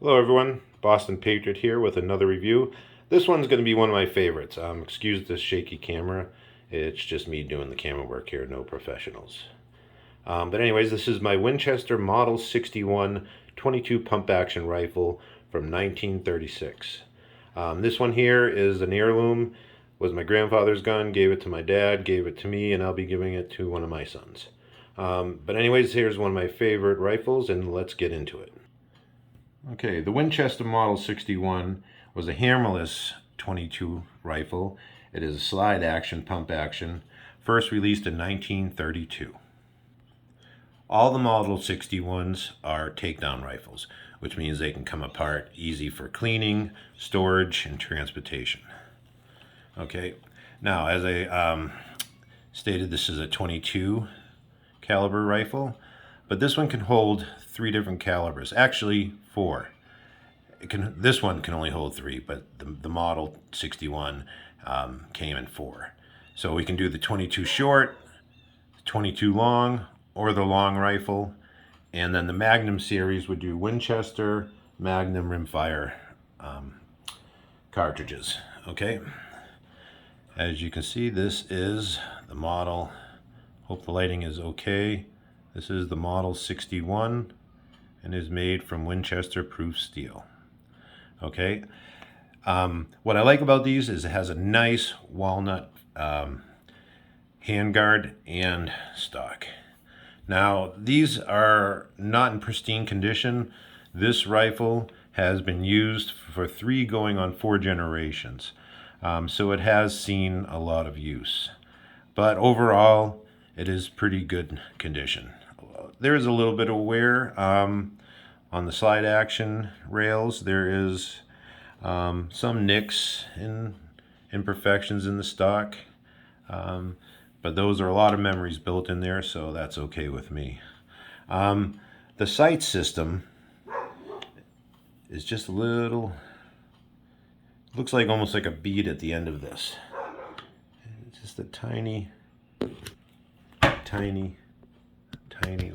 Hello everyone, Boston Patriot here with another review. This one's going to be one of my favorites. Excuse this shaky camera. It's just me doing the camera work here, no professionals. But anyways, this is my Winchester Model 61 22 pump action rifle from 1936. This one here is an heirloom. Was my grandfather's gun, gave it to my dad, gave it to me, and I'll be giving it to one of my sons. But anyways, here's one of my favorite rifles, and let's get into it. Okay, the Winchester Model 61 was a hammerless 22 rifle. It is a slide action, pump action, first released in 1932. All the Model 61s are takedown rifles, which means they can come apart easy for cleaning, storage, and transportation. Okay, now as I stated, this is a 22 caliber rifle, but this one can hold 3 different calibers, actually 4. This one can only hold 3, but the Model 61 came in 4. So we can do the 22 short, 22 long, or the long rifle, and then the Magnum series would do Winchester, Magnum rimfire cartridges. Okay, as you can see, this is the model. Hope the lighting is okay. This is the Model 61 and is made from Winchester proof steel. Okay, what I like about these is it has a nice walnut handguard and stock. Now, these are not in pristine condition. This rifle has been used for 3 going on 4 generations. So it has seen a lot of use. But overall, it is pretty good condition. There is a little bit of wear on the slide action rails. There is some nicks and imperfections in the stock. But those are a lot of memories built in there, so that's okay with me. The sight system is just a little, looks like almost like a bead at the end of this. It's just a tiny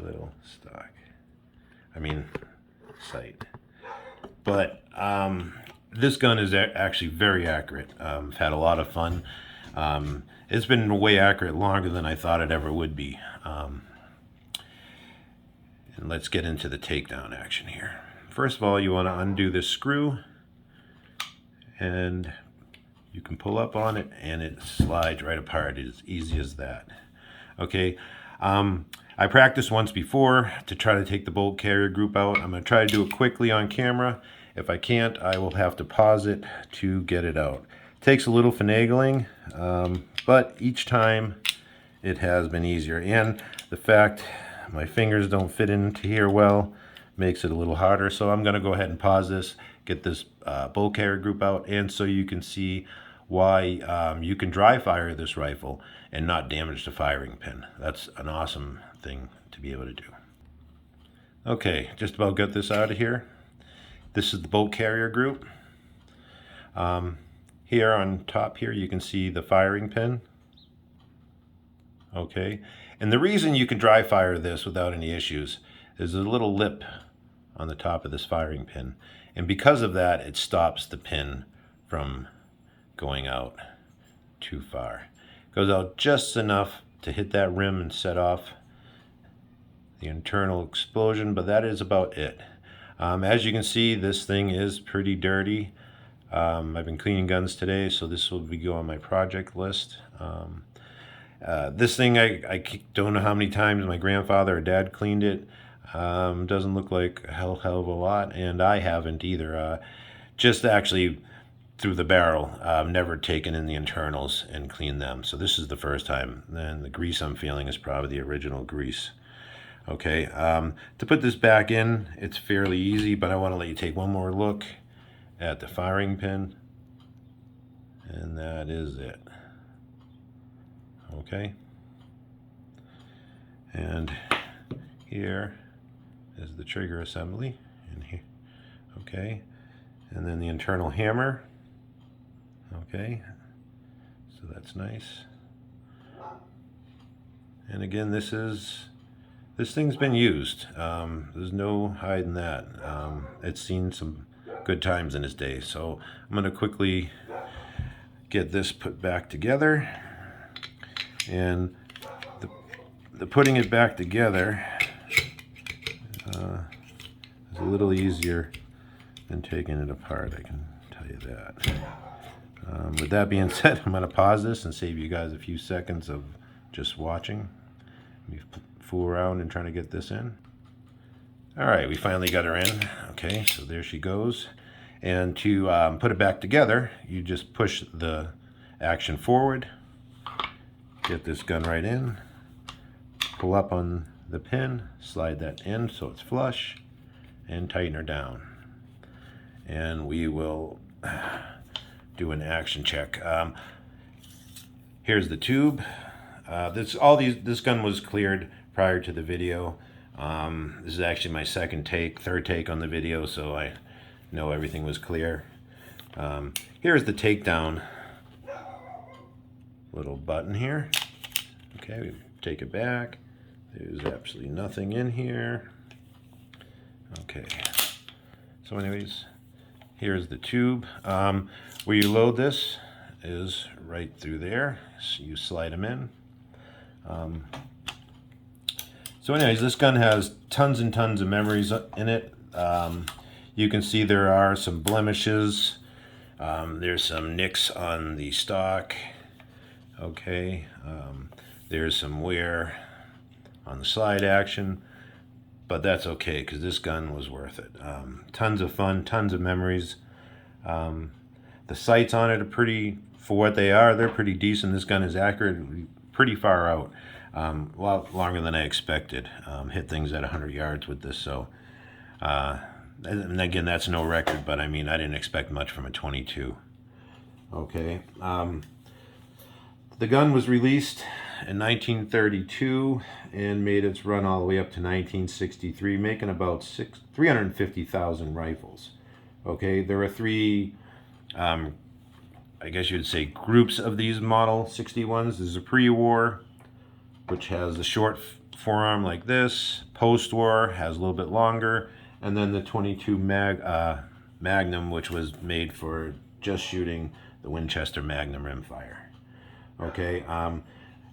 little stock. I mean, sight. But this gun is actually very accurate. I've had a lot of fun. It's been way accurate longer than I thought it ever would be. And let's get into the takedown action here. First of all, you want to undo this screw, and you can pull up on it and it slides right apart. It's as easy as that. Okay, I practiced once before to try to take the bolt carrier group out. I'm going to try to do it quickly on camera. If I can't, I will have to pause it to get it out. It takes a little finagling, but each time it has been easier. And the fact my fingers don't fit into here well makes it a little harder. So I'm going to go ahead and pause this, get this bolt carrier group out, and so you can see why you can dry fire this rifle and not damage the firing pin. That's an awesome thing to be able to do. Okay, just about got this out of here. This is the bolt carrier group. Here on top here you can see the firing pin. Okay, and the reason you can dry fire this without any issues is a little lip on the top of this firing pin, and because of that it stops the pin from going out too far. It goes out just enough to hit that rim and set off the internal explosion, but that is about it. As you can see, this thing is pretty dirty. I've been cleaning guns today, so this will be on my project list. This thing, I don't know how many times my grandfather or dad cleaned it. Doesn't look like a hell of a lot, and I haven't either. Just actually through the barrel. I've never taken in the internals and cleaned them, so this is the first time. And the grease I'm feeling is probably the original grease. Okay, to put this back in, it's fairly easy, but I want to let you take one more look at the firing pin, and that is it. Okay, and here is the trigger assembly in here. Okay, and then the internal hammer. Okay, so that's nice. And again, this is this thing's been used. There's no hiding that. It's seen some good times in its day. So I'm going to quickly get this put back together. And the putting it back together is a little easier than taking it apart, I can tell you that. With that being said, I'm going to pause this and save you guys a few seconds of just watching me fool around and trying to get this in. All right, we finally got her in. Okay, so there she goes. And to put it back together, you just push the action forward, get this gun right in, pull up on the pin, slide that in so it's flush, and tighten her down. And we will do an action check. Here's the tube. This gun was cleared prior to the video. This is actually my third take on the video, so I know everything was clear. Here's the takedown little button here. Okay, we take it back. There's absolutely nothing in here. Okay, so anyways, here's the tube. Where you load this is right through there. So you slide them in. So anyways, this gun has tons and tons of memories in it. You can see there are some blemishes. There's some nicks on the stock. Okay, there's some wear on the slide action, but that's okay because this gun was worth it. Tons of fun, tons of memories. The sights on it are pretty, for what they are, they're pretty decent. This gun is accurate, pretty far out. A lot longer than I expected. Hit things at 100 yards with this, so and again, that's no record, but I mean, I didn't expect much from a 22. Okay. The gun was released in 1932 and made its run all the way up to 1963, making about 350,000 rifles. Okay, there are three, I guess you'd say, groups of these Model 61s. There's a pre-war, which has the short forearm like this. Post-war has a little bit longer, and then the 22 Magnum, which was made for just shooting the Winchester Magnum rimfire. Okay,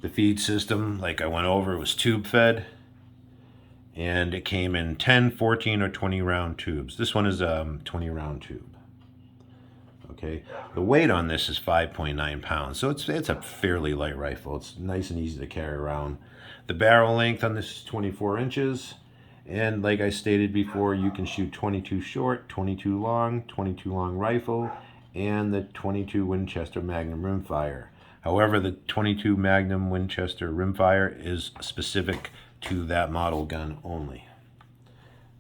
the feed system, like I went over, was tube fed, and it came in 10, 14, or 20 round tubes. This one is a 20 round tube. Okay, the weight on this is 5.9 pounds, so it's a fairly light rifle. It's nice and easy to carry around. The barrel length on this is 24 inches, and like I stated before, you can shoot 22 short, 22 long rifle, and the 22 Winchester Magnum rimfire. However, the 22 Magnum Winchester rimfire is specific to that model gun only.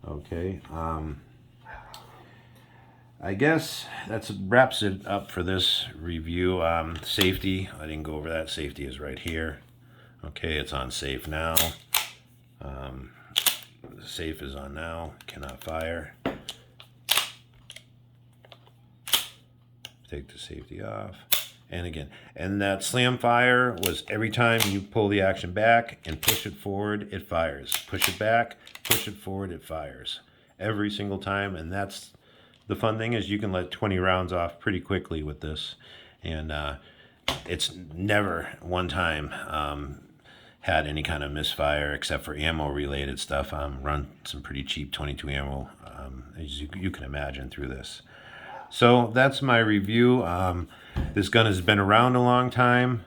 Okay, I guess that wraps it up for this review. Safety, I didn't go over that. Safety is right here. Okay, it's on safe now. The safe is on now, cannot fire. Take the safety off. And again, and that slam fire was every time you pull the action back and push it forward, it fires. Push it back, push it forward, it fires. Every single time, and that's the fun thing, is you can let 20 rounds off pretty quickly with this. And it's never one time had any kind of misfire except for ammo related stuff. Run some pretty cheap 22 ammo, as you can imagine, through this. So that's my review. This gun has been around a long time,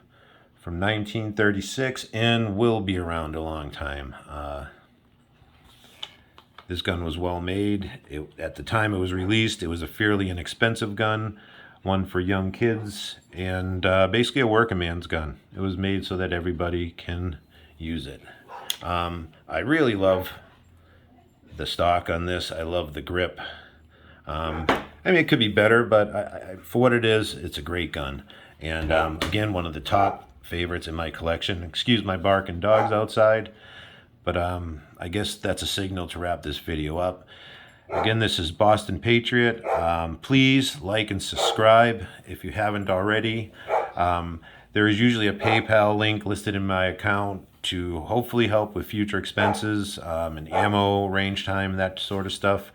from 1936, and will be around a long time. This gun was well made. At the time it was released, it was a fairly inexpensive gun, one for young kids, and basically a working man's gun. It was made so that everybody can use it. I really love the stock on this. I love the grip. I mean, it could be better, but for what it is, it's a great gun. And again, one of the top favorites in my collection. Excuse my barking dogs outside, but I guess that's a signal to wrap this video up. Again, this is Boston Patriot. Please like and subscribe if you haven't already. There is usually a PayPal link listed in my account to hopefully help with future expenses and ammo, range time, that sort of stuff.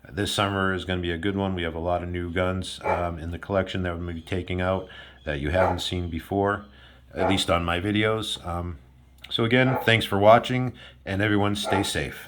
This summer is going to be a good one. We have a lot of new guns in the collection that we're going to be taking out that you haven't seen before, at least on my videos. So again, thanks for watching, and everyone stay safe.